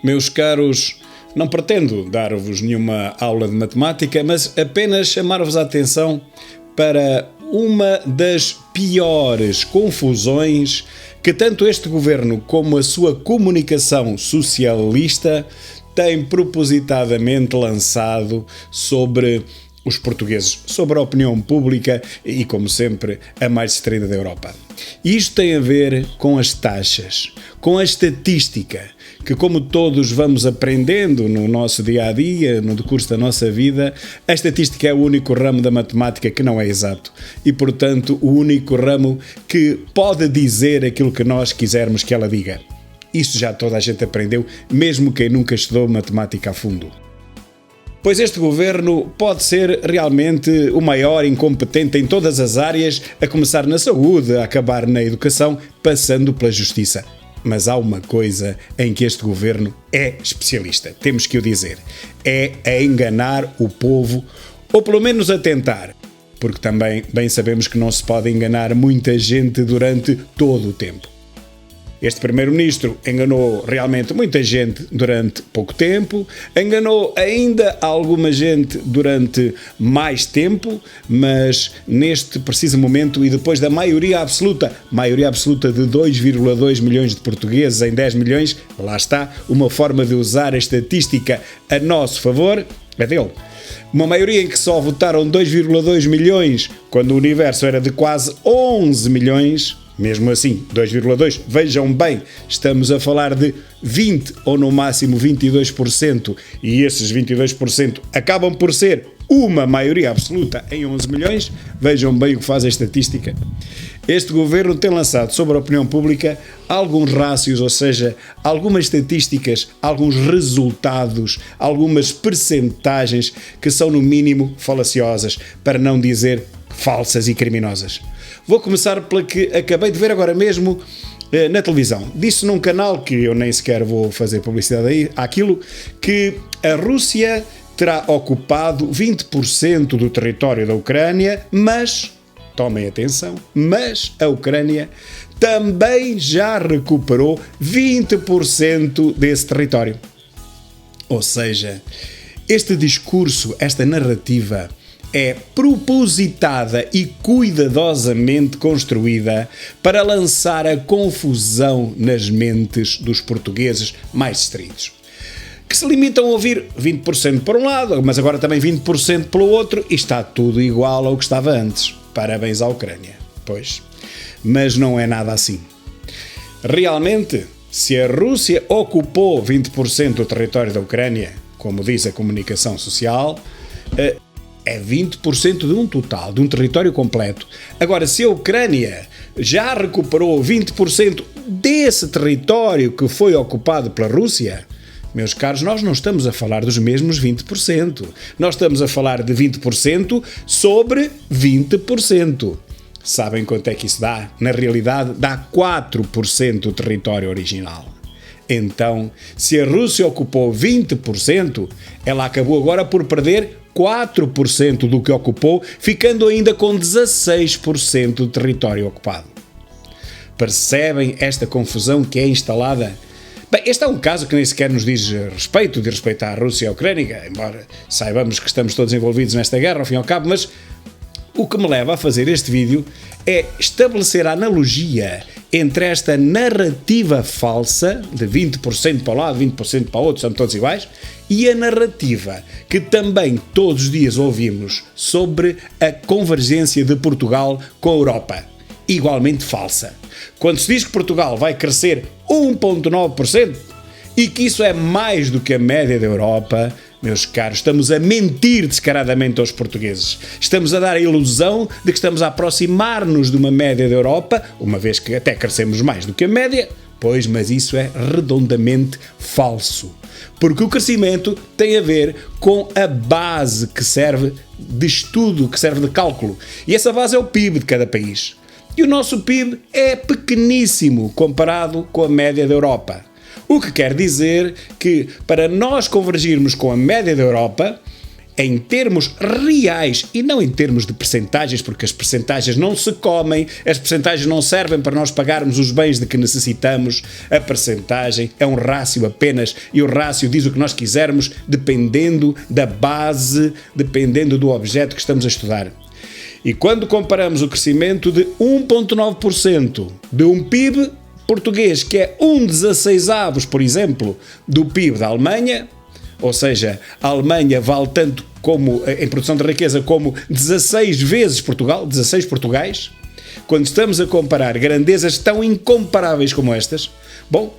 Meus caros, não pretendo dar-vos nenhuma aula de matemática, mas apenas chamar-vos a atenção para uma das piores confusões que tanto este governo como a sua comunicação socialista têm propositadamente lançado sobre os portugueses, sobre a opinião pública e, como sempre, a mais distraída da Europa. E isto tem a ver com as taxas, com a estatística, que, como todos vamos aprendendo no nosso dia-a-dia, no decurso da nossa vida, a estatística é o único ramo da matemática que não é exato e, portanto, o único ramo que pode dizer aquilo que nós quisermos que ela diga. Isso já toda a gente aprendeu, mesmo quem nunca estudou matemática a fundo. Pois este governo pode ser realmente o maior incompetente em todas as áreas, a começar na saúde, a acabar na educação, passando pela justiça. Mas há uma coisa em que este governo é especialista, temos que o dizer. É a enganar o povo, ou pelo menos a tentar. Porque também bem sabemos que não se pode enganar muita gente durante todo o tempo. Este primeiro-ministro enganou realmente muita gente durante pouco tempo, enganou ainda alguma gente durante mais tempo, mas neste preciso momento e depois da maioria absoluta de 2,2 milhões de portugueses em 10 milhões, lá está, uma forma de usar a estatística a nosso favor, é dele. Uma maioria em que só votaram 2,2 milhões, quando o universo era de quase 11 milhões, mesmo assim, 2,2, vejam bem, estamos a falar de 20 ou no máximo 22%, e esses 22% acabam por ser uma maioria absoluta em 11 milhões, vejam bem o que faz a estatística. Este governo tem lançado sobre a opinião pública alguns rácios, ou seja, algumas estatísticas, alguns resultados, algumas percentagens que são no mínimo falaciosas, para não dizer falsas e criminosas. Vou começar pela que acabei de ver agora mesmo na televisão. Disse num canal, que eu nem sequer vou fazer publicidade aí, àquilo, que a Rússia terá ocupado 20% do território da Ucrânia, mas, tomem atenção, mas a Ucrânia também já recuperou 20% desse território. Ou seja, este discurso, esta narrativa, é propositada e cuidadosamente construída para lançar a confusão nas mentes dos portugueses mais distraídos, que se limitam a ouvir 20% por um lado, mas agora também 20% pelo outro, e está tudo igual ao que estava antes. Parabéns à Ucrânia. Pois, mas não é nada assim. Realmente, se a Rússia ocupou 20% do território da Ucrânia, como diz a comunicação social, é 20% de um total, de um território completo. Agora, se a Ucrânia já recuperou 20% desse território que foi ocupado pela Rússia, meus caros, nós não estamos a falar dos mesmos 20%. Nós estamos a falar de 20% sobre 20%. Sabem quanto é que isso dá? Na realidade, dá 4% do território original. Então, se a Rússia ocupou 20%, ela acabou agora por perder 4% do que ocupou, ficando ainda com 16% do território ocupado. Percebem esta confusão que é instalada? Bem, este é um caso que nem sequer nos diz respeito, de respeitar a Rússia e a Ucrânia, embora saibamos que estamos todos envolvidos nesta guerra, ao fim e ao cabo, mas o que me leva a fazer este vídeo é estabelecer a analogia entre esta narrativa falsa, de 20% para um lado, 20% para o outro, são todos iguais, e a narrativa que também todos os dias ouvimos sobre a convergência de Portugal com a Europa, igualmente falsa. Quando se diz que Portugal vai crescer 1,9% e que isso é mais do que a média da Europa, meus caros, estamos a mentir descaradamente aos portugueses. Estamos a dar a ilusão de que estamos a aproximar-nos de uma média da Europa, uma vez que até crescemos mais do que a média, pois, mas isso é redondamente falso. Porque o crescimento tem a ver com a base que serve de estudo, que serve de cálculo. E essa base é o PIB de cada país. E o nosso PIB é pequeníssimo comparado com a média da Europa. O que quer dizer que, para nós convergirmos com a média da Europa, em termos reais e não em termos de percentagens, porque as percentagens não se comem, as percentagens não servem para nós pagarmos os bens de que necessitamos. A percentagem é um rácio apenas, e o rácio diz o que nós quisermos, dependendo da base, dependendo do objeto que estamos a estudar. E quando comparamos o crescimento de 1,9% de um PIB português, que é 1/16, por exemplo, do PIB da Alemanha, ou seja, a Alemanha vale tanto como, em produção de riqueza, como 16 vezes Portugal, 16 Portugais. Quando estamos a comparar grandezas tão incomparáveis como estas, bom,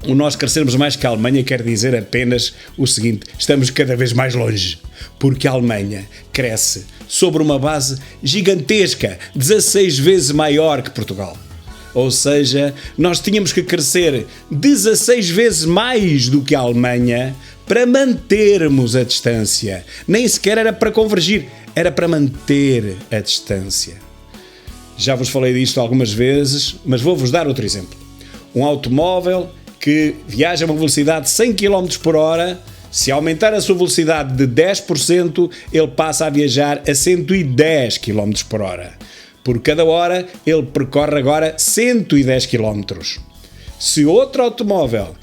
o nós crescermos mais que a Alemanha quer dizer apenas o seguinte: estamos cada vez mais longe, porque a Alemanha cresce sobre uma base gigantesca, 16 vezes maior que Portugal. Ou seja, nós tínhamos que crescer 16 vezes mais do que a Alemanha para mantermos a distância. Nem sequer era para convergir, era para manter a distância. Já vos falei disto algumas vezes, mas vou-vos dar outro exemplo. Um automóvel que viaja a uma velocidade de 100 km por hora, se aumentar a sua velocidade de 10%, ele passa a viajar a 110 km por hora. Por cada hora, ele percorre agora 110 km. Se outro automóvel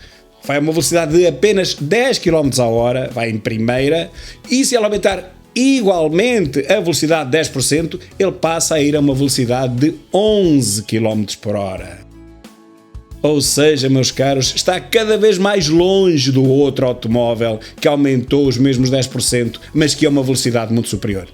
vai a uma velocidade de apenas 10 km a hora, vai em primeira, e se ele aumentar igualmente a velocidade de 10%, ele passa a ir a uma velocidade de 11 km por hora. Ou seja, meus caros, está cada vez mais longe do outro automóvel que aumentou os mesmos 10%, mas que é uma velocidade muito superior.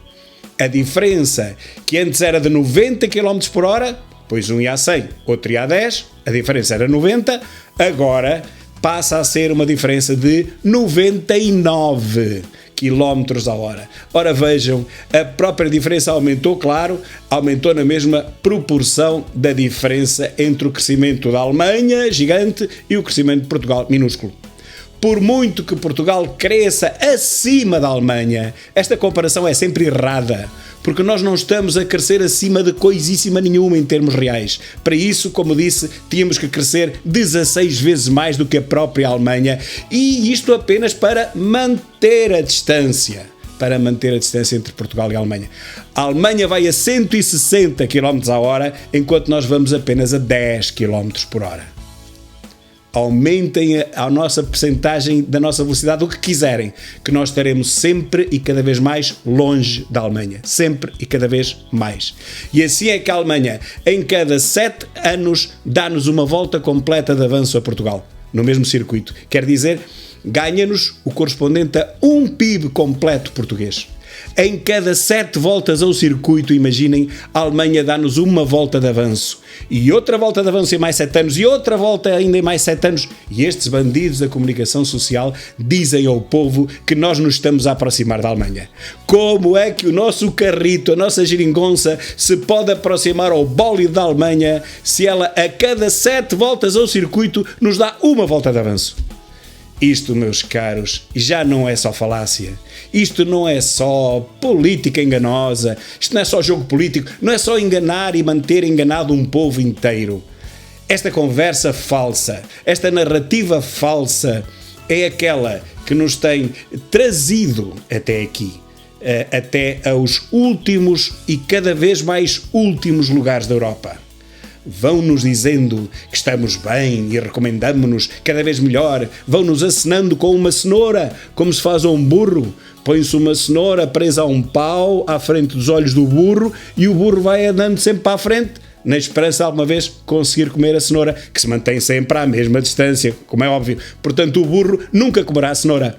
A diferença, que antes era de 90 km por hora, pois um ia a 100, outro ia a 10, a diferença era 90, agora passa a ser uma diferença de 99 km a hora. Ora vejam, a própria diferença aumentou, claro, aumentou na mesma proporção da diferença entre o crescimento da Alemanha, gigante, e o crescimento de Portugal, minúsculo. Por muito que Portugal cresça acima da Alemanha, esta comparação é sempre errada, porque nós não estamos a crescer acima de coisíssima nenhuma em termos reais. Para isso, como disse, tínhamos que crescer 16 vezes mais do que a própria Alemanha, e isto apenas para manter a distância. Para manter a distância entre Portugal e a Alemanha. A Alemanha vai a 160 km a hora, enquanto nós vamos apenas a 10 km por hora. Aumentem a nossa percentagem da nossa velocidade o que quiserem, que nós estaremos sempre e cada vez mais longe da Alemanha. Sempre e cada vez mais. E assim é que a Alemanha, em cada 7 anos, dá-nos uma volta completa de avanço a Portugal, no mesmo circuito. Quer dizer, ganha-nos o correspondente a um PIB completo português. Em cada 7 voltas ao circuito, imaginem, a Alemanha dá-nos uma volta de avanço. E outra volta de avanço em mais 7 anos, e outra volta ainda em mais 7 anos. E estes bandidos da comunicação social dizem ao povo que nós nos estamos a aproximar da Alemanha. Como é que o nosso carrito, a nossa geringonça, se pode aproximar ao bólido da Alemanha se ela a cada 7 voltas ao circuito nos dá uma volta de avanço? Isto, meus caros, já não é só falácia. Isto não é só política enganosa. Isto não é só jogo político. Não é só enganar e manter enganado um povo inteiro. Esta conversa falsa, esta narrativa falsa é aquela que nos tem trazido até aqui. Até aos últimos e cada vez mais últimos lugares da Europa. Vão-nos dizendo que estamos bem e recomendamos-nos cada vez melhor. Vão-nos acenando com uma cenoura, como se faz a um burro. Põe-se uma cenoura presa a um pau à frente dos olhos do burro e o burro vai andando sempre para a frente, na esperança de alguma vez conseguir comer a cenoura, que se mantém sempre à mesma distância, como é óbvio. Portanto, o burro nunca comerá a cenoura.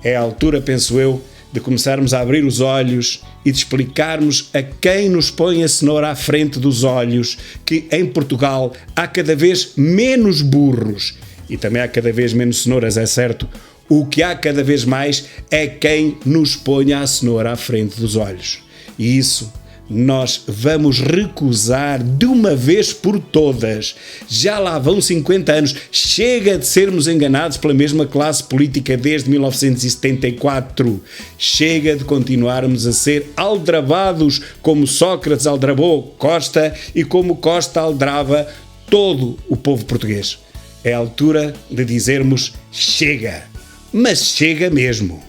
É a altura, penso eu, de começarmos a abrir os olhos e de explicarmos a quem nos põe a cenoura à frente dos olhos que em Portugal há cada vez menos burros e também há cada vez menos cenouras, é certo. O que há cada vez mais é quem nos põe a cenoura à frente dos olhos. E isso nós vamos recusar de uma vez por todas. Já lá vão 50 anos. Chega de sermos enganados pela mesma classe política desde 1974. Chega de continuarmos a ser aldrabados como Sócrates aldrabou Costa e como Costa aldrava todo o povo português. É a altura de dizermos chega. Mas chega mesmo.